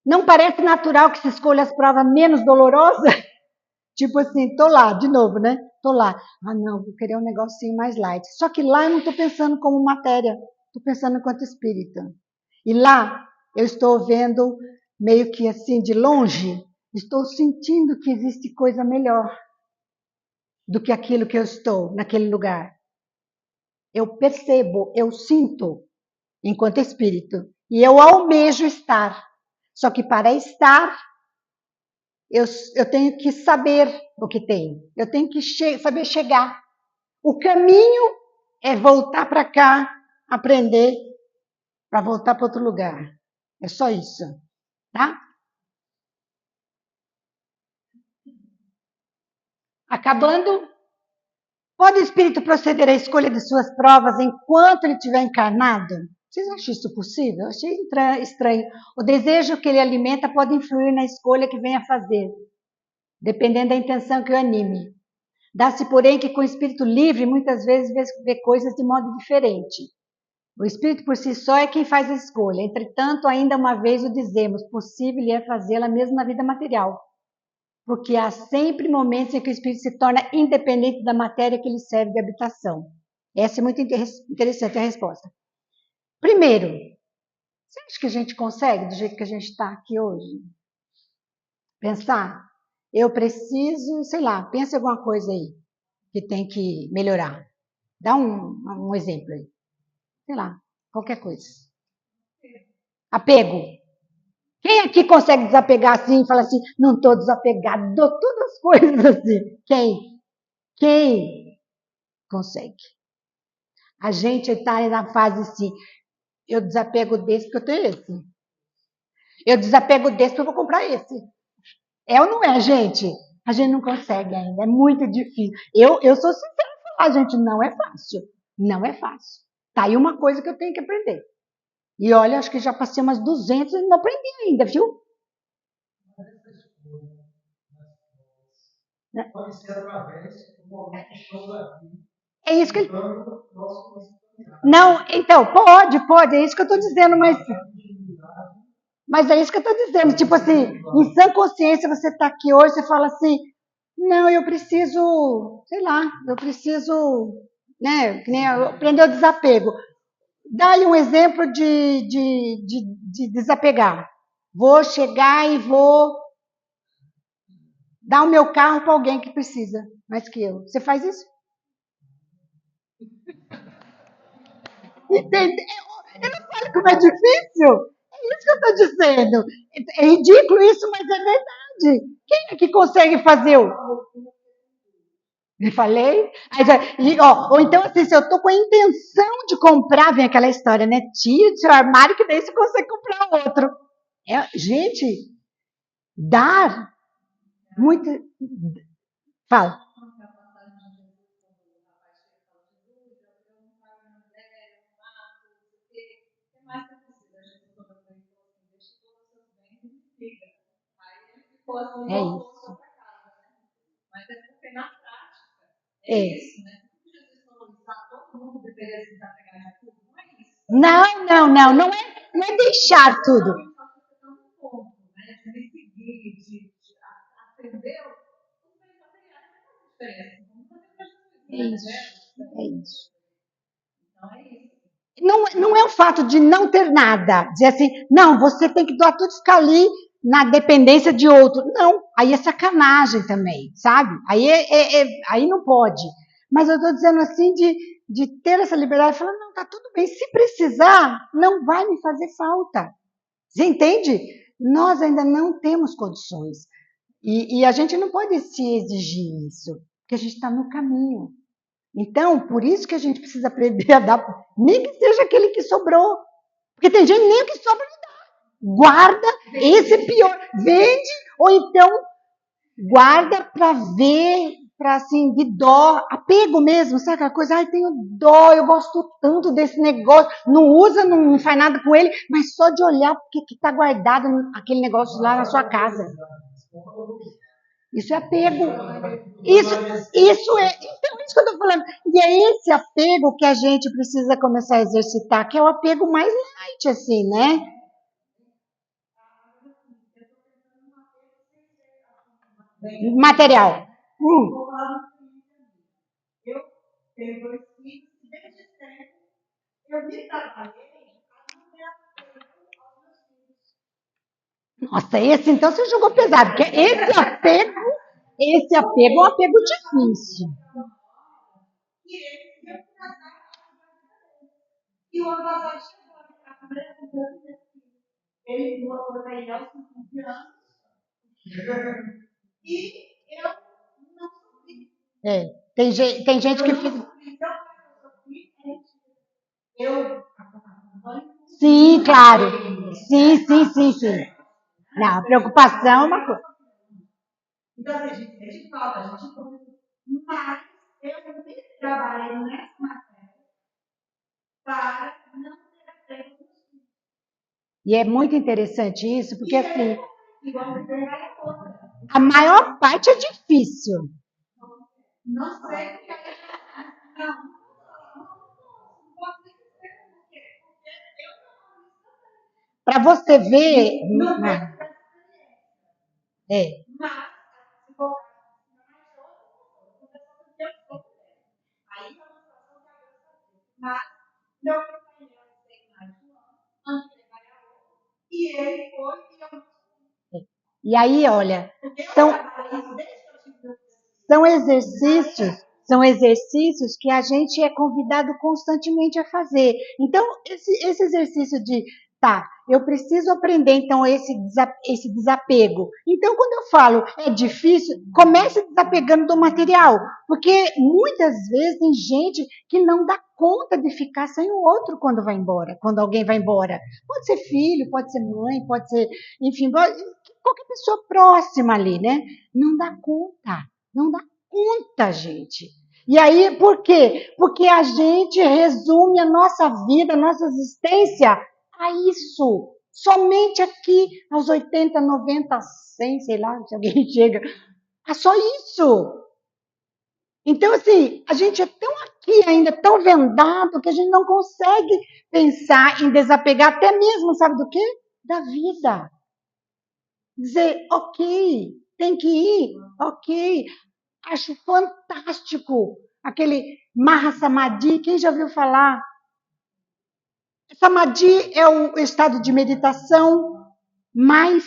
Speaker 1: Não parece natural que se escolha as provas menos dolorosas? Tipo assim, tô lá, de novo, né? Tô lá. Ah, não, vou querer um negocinho mais light. Só que lá eu não tô pensando como matéria, tô pensando enquanto espírito. E lá eu estou vendo meio que assim de longe, estou sentindo que existe coisa melhor do que aquilo que eu estou naquele lugar. Eu percebo, eu sinto enquanto espírito e eu almejo estar. Só que para estar, eu tenho que saber o que tem. Eu tenho que saber chegar. O caminho é voltar para cá, aprender, para voltar para outro lugar. É só isso, tá? Acabando, pode o espírito proceder à escolha de suas provas enquanto ele estiver encarnado? Vocês acham isso possível? Eu achei estranho. O desejo que ele alimenta pode influir na escolha que venha a fazer, dependendo da intenção que o anime. Dá-se, porém, que com o espírito livre, muitas vezes vê coisas de modo diferente. O espírito por si só é quem faz a escolha. Entretanto, ainda uma vez o dizemos, possível é fazê-la mesmo na vida material. Porque há sempre momentos em que o espírito se torna independente da matéria que lhe serve de habitação. Essa é muito interessante a resposta. Primeiro, você acha que a gente consegue, do jeito que a gente está aqui hoje, pensar? Eu preciso, sei lá, pensa em alguma coisa aí que tem que melhorar. Dá um exemplo aí. Sei lá, qualquer coisa. Apego. Quem aqui consegue desapegar assim e fala assim, não estou desapegado, dou todas as coisas assim? Quem? Quem consegue? A gente está na fase assim, eu desapego desse porque eu tenho esse. Eu desapego desse porque eu vou comprar esse. É ou não é, gente? A gente não consegue ainda, é muito difícil. Eu sou sincera em falar, gente, não é fácil. Não é fácil. Tá aí uma coisa que eu tenho que aprender. E olha, acho que já passei umas 200 e não aprendi ainda, viu? É isso que ele... Não, então, pode, é isso que eu estou dizendo, mas é isso que eu estou dizendo. Tipo assim, em sã consciência, você está aqui hoje, você fala assim, não, eu preciso, sei lá, eu preciso, né, que nem aprender o desapego. Dá-lhe um exemplo de desapegar. Vou chegar e vou dar o meu carro para alguém que precisa, mais que eu. Você faz isso? Entende? Eu não falo como é difícil. É isso que eu estou dizendo. É ridículo isso, mas é verdade. Quem é que consegue fazer o... Me falei? Ou então, assim, se eu estou com a intenção de comprar, vem aquela história, né? Tira do seu armário que daí você consegue comprar outro. Gente, dar muito. Fala. É isso. É. Não é deixar tudo. É isso. É isso. Não é o fato de não ter nada, dizer assim, não, você tem que doar tudo, ficar ali na dependência de outro. Não, aí é sacanagem também, sabe? Aí não pode. Mas eu estou dizendo assim de ter essa liberdade, falando, não, tá tudo bem, se precisar, não vai me fazer falta. Você entende? Nós ainda não temos condições. E a gente não pode se exigir isso, porque a gente está no caminho. Então, por isso que a gente precisa aprender a dar, nem que seja aquele que sobrou. Porque tem gente nem o que sobra não dá. Guarda, esse é pior. Vende, ou então guarda para ver, para assim, de dó, apego mesmo, sabe aquela coisa? Ai, tenho dó, eu gosto tanto desse negócio. Não usa, não faz nada com ele, mas só de olhar porque que está guardado aquele negócio lá na sua casa. Isso é apego. Isso, isso é. Então, isso que eu estou falando. E é esse apego que a gente precisa começar a exercitar, que é o apego mais light, assim, né? Material. Nossa, esse então você jogou pesado, porque esse apego é um apego difícil. É. Tem gente que fica. Sim, claro. Sim. Não, a preocupação é uma coisa. E é muito interessante isso, porque assim, a maior parte é difícil. Para você ver. É, e aí, olha, são, são exercícios, São exercícios que a gente é convidado constantemente a fazer. Então, esse exercício de, tá, eu preciso aprender, então, esse desapego. Então, quando eu falo é difícil, comece desapegando do material, porque muitas vezes tem gente que não dá conta de ficar sem o outro quando vai embora, quando alguém vai embora. Pode ser filho, pode ser mãe, pode ser, enfim, qualquer pessoa próxima ali, né? Não dá conta, não dá conta, gente. E aí, por quê? Porque a gente resume a nossa vida, a nossa existência a isso. Somente aqui, aos 80, 90, 100, sei lá, se alguém chega. É só isso. Então, assim, a gente é tão aqui ainda, tão vendado, que a gente não consegue pensar em desapegar até mesmo, sabe do quê? Da vida. Dizer, ok, tem que ir, ok. Acho fantástico aquele Mahasamadhi, quem já ouviu falar? Samadhi é o estado de meditação mais,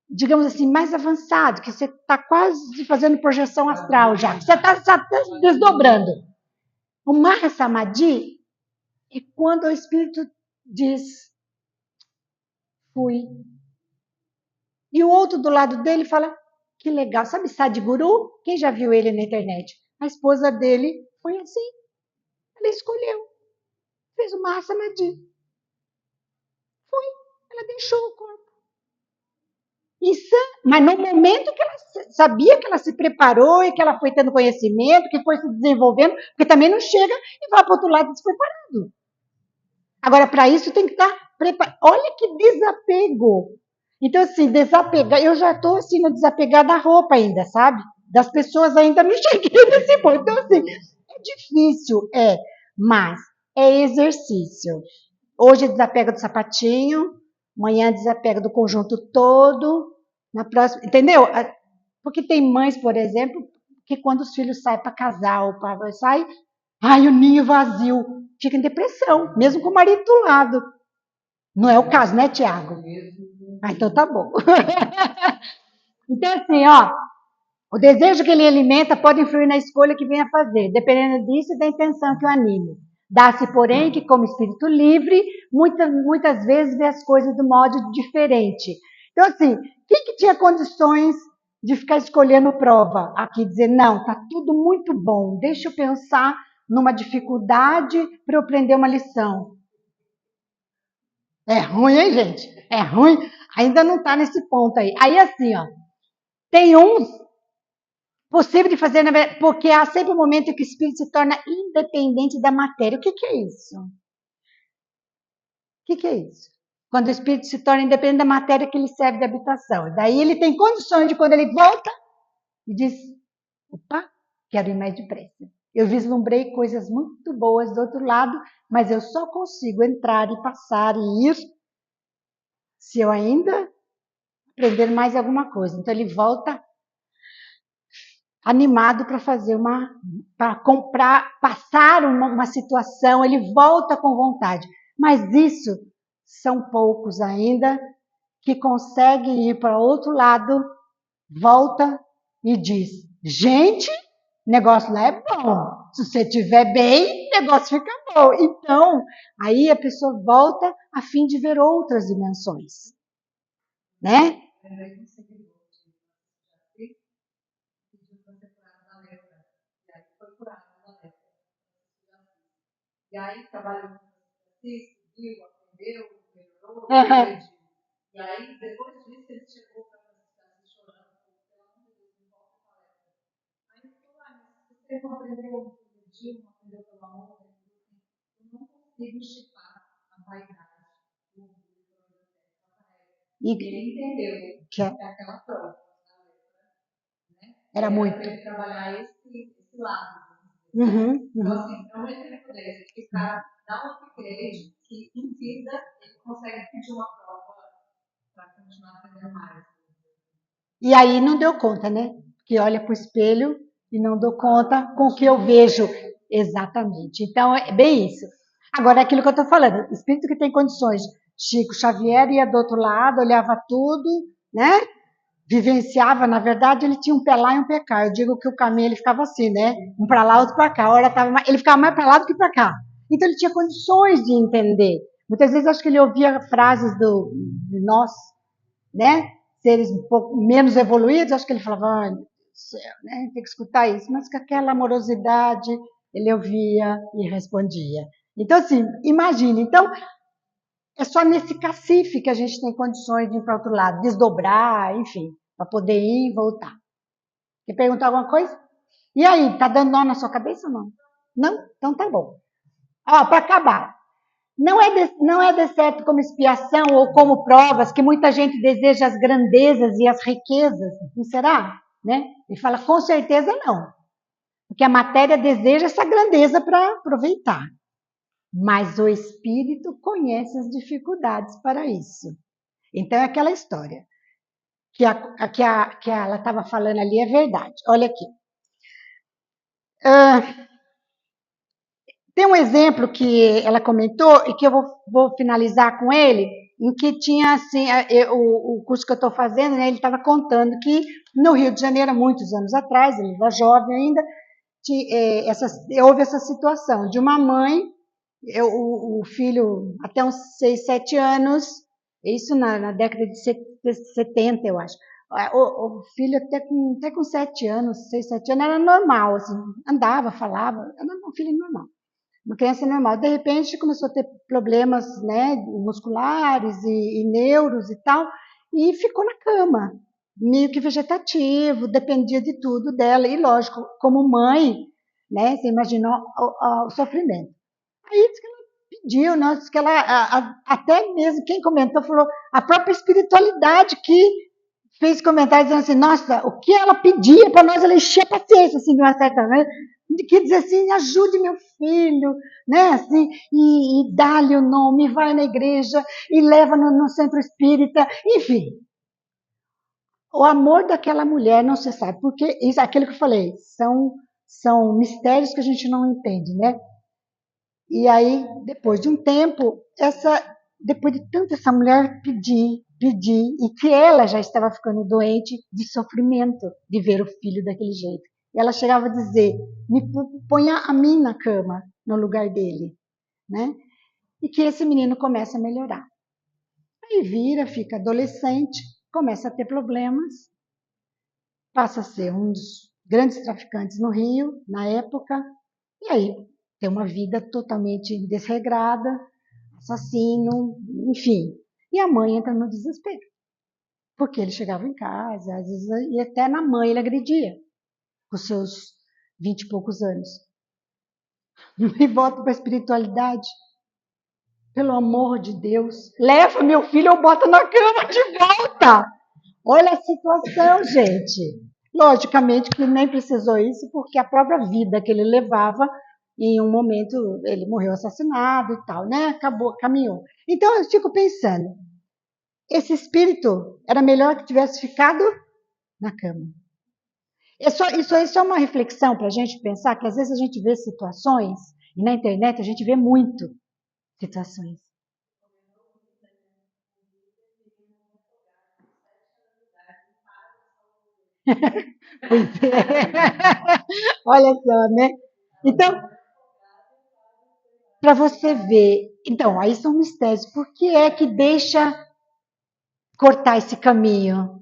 Speaker 1: digamos assim, mais avançado, que você está quase fazendo projeção astral já, você está desdobrando. O Mahasamadhi é quando o espírito diz, fui. E o outro do lado dele fala, que legal. Sabe Sadhguru? Quem já viu ele na internet? A esposa dele foi assim. Ela escolheu. Fez o Mahasamadhi. Foi. Ela deixou o corpo. Isso, mas no momento que ela sabia que ela se preparou e que ela foi tendo conhecimento, que foi se desenvolvendo, porque também não chega e vai para o outro lado despreparado. Agora, para isso tem que estar preparado. Olha que desapego. Então, assim, desapegar, eu já estou assim, no desapegar da roupa ainda, sabe? Das pessoas ainda não cheguei nesse ponto. Então, assim, é difícil, mas é exercício. Hoje desapega do sapatinho, amanhã desapega do conjunto todo, na próxima, entendeu? Porque tem mães, por exemplo, que quando os filhos saem para casar ou para sair, ai, o ninho vazio, fica em depressão, mesmo com o marido do lado. Não é o caso, né, Tiago? Ah, então tá bom. Então, assim, ó, o desejo que ele alimenta pode influir na escolha que venha fazer, dependendo disso e da intenção que o anime. Dá-se, porém, que como espírito livre, muitas vezes vê as coisas de modo diferente. Então, assim, quem que tinha condições de ficar escolhendo prova aqui, dizer, não, tá tudo muito bom, deixa eu pensar numa dificuldade para eu aprender uma lição. É ruim, hein, gente? É ruim. Ainda não está nesse ponto aí. Aí, assim, ó, tem uns possível de fazer, porque há sempre um momento em que o espírito se torna independente da matéria. O que é isso? O que é isso? Quando o espírito se torna independente da matéria que lhe serve de habitação. Daí ele tem condições de, quando ele volta, e diz, opa, quero ir mais depressa. Eu vislumbrei coisas muito boas do outro lado, mas eu só consigo entrar e passar e ir se eu ainda aprender mais alguma coisa. Então ele volta animado para fazer para comprar, passar uma situação, ele volta com vontade. Mas isso são poucos ainda que conseguem ir para outro lado, volta e diz, gente, negócio lá é bom. Se você estiver bem, negócio fica bom. Então, aí a pessoa volta a fim de ver outras dimensões, né? E aí trabalhou com você, viu, aprendeu, melhorou, e aí depois disso ele chegou para você chorando, pelo amor de Deus, não volta a palestra. Aí ele falou, mas você não aprendeu o objetivo, não aprendeu pelo amor, eu não consigo enxergar a vaidade do e ele entendeu que aquela prova era muito. Ele trabalhar esse lado. Então, assim, é um exemplo desse, que para dar um upgrade, que em vida ele consegue pedir uma prova para continuar aprendendo mais. E aí não deu conta, né? Que olha para o espelho e não dou conta com o que eu vejo. Exatamente. Então, é bem isso. Agora, é aquilo que eu estou falando, espírito que tem condições. Chico Xavier ia do outro lado, olhava tudo, né? vivenciava, na verdade, ele tinha um pé lá e um pé cá. Eu digo que o caminho ele ficava assim, né? Um para lá, outro para cá. A hora tava, ele ficava mais para lá do que para cá. Então ele tinha condições de entender. Muitas vezes acho que ele ouvia frases de nós, né? Seres um pouco menos evoluídos, acho que ele falava, ai, meu Deus do céu, né? Tem que escutar isso. Mas com aquela amorosidade, ele ouvia e respondia. Então, assim, imagine. Então, é só nesse cacife que a gente tem condições de ir para outro lado, desdobrar, enfim, para poder ir e voltar. Quer perguntar alguma coisa? E aí, tá dando nó na sua cabeça ou não? Não? Então tá bom. Ó, para acabar. Não é de certo como expiação ou como provas que muita gente deseja as grandezas e as riquezas, não será? Né? Ele fala, com certeza não. Porque a matéria deseja essa grandeza para aproveitar. Mas o espírito conhece as dificuldades para isso. Então é aquela história que ela estava falando ali é verdade. Olha aqui. Tem um exemplo que ela comentou e que eu vou finalizar com ele, em que tinha assim, o curso que eu estou fazendo, né, ele estava contando que no Rio de Janeiro, há muitos anos atrás, ele era jovem ainda, houve essa situação de uma mãe, o filho até uns 6, 7 anos, isso na década de 70, eu acho. O filho até com 7 anos, 6, 7 anos, era normal, assim, andava, falava, era um filho normal. Uma criança normal. De repente começou a ter problemas, né, musculares e neuros e tal, e ficou na cama, meio que vegetativo, dependia de tudo dela. E lógico, como mãe, né, você imaginou o sofrimento. Aí diz que ela pediu, né, diz que ela, até mesmo quem comentou falou, a própria espiritualidade que fez comentários dizendo assim, nossa, o que ela pedia para nós, ela enchia a paciência, assim, de uma certa maneira, de que dizer assim, ajude meu filho, né, assim, e dá-lhe o nome, vai na igreja, e leva no centro espírita, enfim. O amor daquela mulher não se sabe, porque isso, aquilo que eu falei, são mistérios que a gente não entende, né? E aí, depois de um tempo, depois de tanto essa mulher pedir, e que ela já estava ficando doente de sofrimento de ver o filho daquele jeito. E ela chegava a dizer, me ponha a mim na cama, no lugar dele, né? E que esse menino começa a melhorar. Aí vira, fica adolescente, começa a ter problemas, passa a ser um dos grandes traficantes no Rio, na época, e aí tem uma vida totalmente desregrada, assassino, enfim. E a mãe entra no desespero, porque ele chegava em casa, às vezes, e até na mãe ele agredia, com seus 20 e poucos anos. E volta para a espiritualidade. Pelo amor de Deus, leva meu filho ou bota na cama de volta. Olha a situação, gente. Logicamente que nem precisou isso, porque a própria vida que ele levava, em um momento ele morreu assassinado e tal, né? Acabou, caminhou. Então eu fico pensando, esse espírito era melhor que tivesse ficado na cama. Isso é uma reflexão para a gente pensar que às vezes a gente vê situações, e na internet a gente vê muito situações. Pois é. Olha só, né? Então, para você ver. Então, aí são mistérios. Por que é que deixa cortar esse caminho?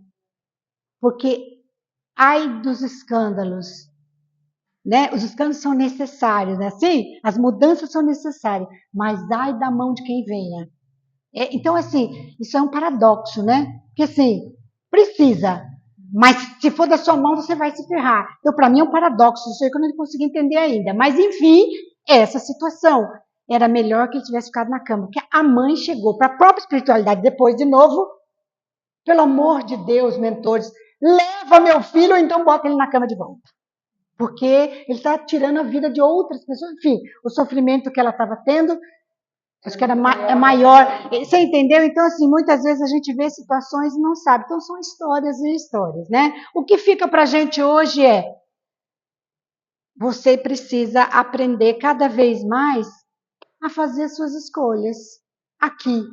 Speaker 1: Porque ai dos escândalos, né? Os escândalos são necessários, né? Sim, as mudanças são necessárias, mas ai da mão de quem venha. Então, assim, isso é um paradoxo, né? Porque, assim, precisa, mas se for da sua mão, você vai se ferrar. Então, para mim é um paradoxo, isso aí que eu não consegui entender ainda. Mas, enfim, é essa situação. Era melhor que ele tivesse ficado na cama, porque a mãe chegou para a própria espiritualidade depois, de novo, pelo amor de Deus, mentores, leva meu filho ou então bota ele na cama de volta. Porque ele está tirando a vida de outras pessoas. Enfim, o sofrimento que ela estava tendo acho que era maior. Você entendeu? Então, assim, muitas vezes a gente vê situações e não sabe. Então, são histórias e histórias, né? O que fica para a gente hoje é: você precisa aprender cada vez mais a fazer suas escolhas aqui.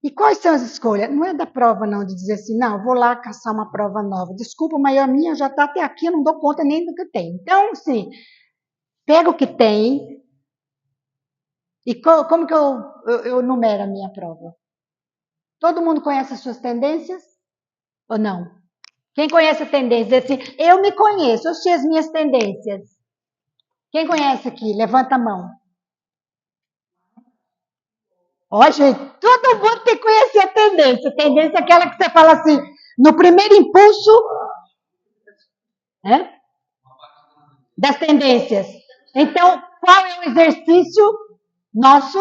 Speaker 1: E quais são as escolhas? Não é da prova, não, de dizer assim, não, vou lá caçar uma prova nova. Desculpa, mas a minha já está até aqui, eu não dou conta nem do que tem. Então, sim, pega o que tem e como que eu numero a minha prova? Todo mundo conhece as suas tendências ou não? Quem conhece a tendência? Diz assim, eu me conheço, eu sei as minhas tendências. Quem conhece aqui? Levanta a mão. Ó, gente, todo mundo tem que conhecer a tendência. A tendência é aquela que você fala assim, no primeiro impulso, né, das tendências. Então, qual é o exercício nosso?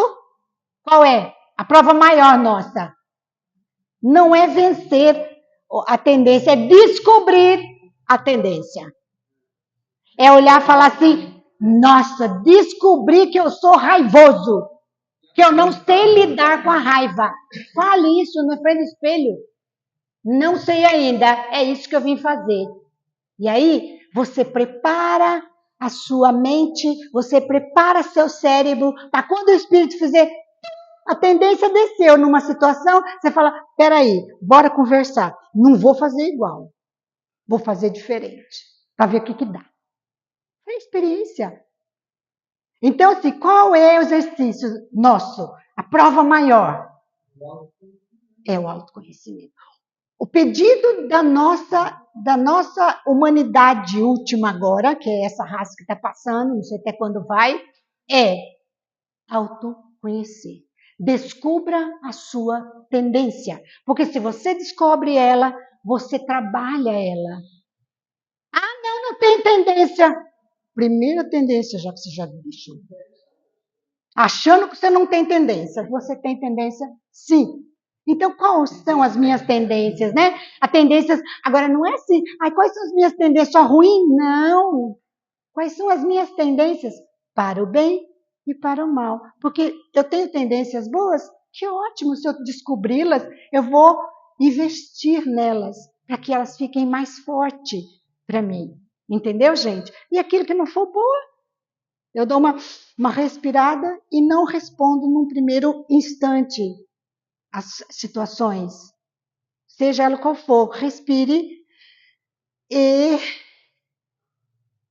Speaker 1: Qual é? A prova maior nossa. Não é vencer a tendência, é descobrir a tendência. É olhar e falar assim, nossa, descobri que eu sou raivoso, que eu não sei lidar com a raiva. Fale isso no frente do espelho. Não sei ainda, é isso que eu vim fazer. E aí, você prepara a sua mente, você prepara seu cérebro para quando o espírito fizer a tendência desceu numa situação, você fala, peraí, bora conversar. Não vou fazer igual, vou fazer diferente, para ver o que dá. É experiência. Então, assim, qual é o exercício nosso? A prova maior é o autoconhecimento. O pedido da nossa humanidade última agora, que é essa raça que está passando, não sei até quando vai, é autoconhecer. Descubra a sua tendência. Porque se você descobre ela, você trabalha ela. Ah, não tem tendência. Primeira tendência, já que você já deixou. Achando que você não tem tendência. Você tem tendência? Sim. Então, quais são as minhas tendências, né? A tendências, agora não é assim, quais são as minhas tendências? Só ruim? Não. Quais são as minhas tendências? Para o bem e para o mal. Porque eu tenho tendências boas, que ótimo, se eu descobri-las, eu vou investir nelas, para que elas fiquem mais fortes para mim. Entendeu, gente? E aquilo que não for boa, eu dou uma respirada e não respondo num primeiro instante as situações. Seja ela qual for, respire e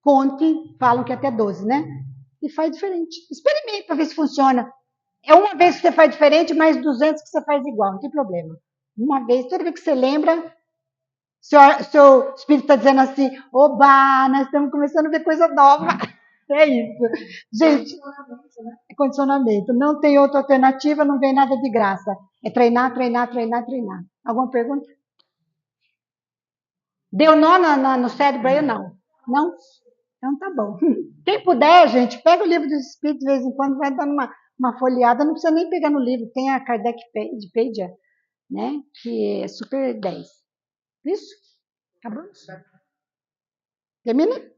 Speaker 1: conte, falam que até 12, né? E faz diferente. Experimente para ver se funciona. É uma vez que você faz diferente, mais 200 que você faz igual, não tem problema. Uma vez, toda vez que você lembra, seu espírito está dizendo assim, oba, nós estamos começando a ver coisa nova. É isso. Gente, é condicionamento. Não tem outra alternativa, não vem nada de graça. É treinar, treinar, treinar, treinar. Alguma pergunta? Deu nó no cérebro aí ou não? Não? Então tá bom. Quem puder, gente, pega o livro dos Espíritos de vez em quando, vai dando uma folheada. Não precisa nem pegar no livro. Tem a Kardecpedia, né? Que é super 10. Isso? Acabou? Termina?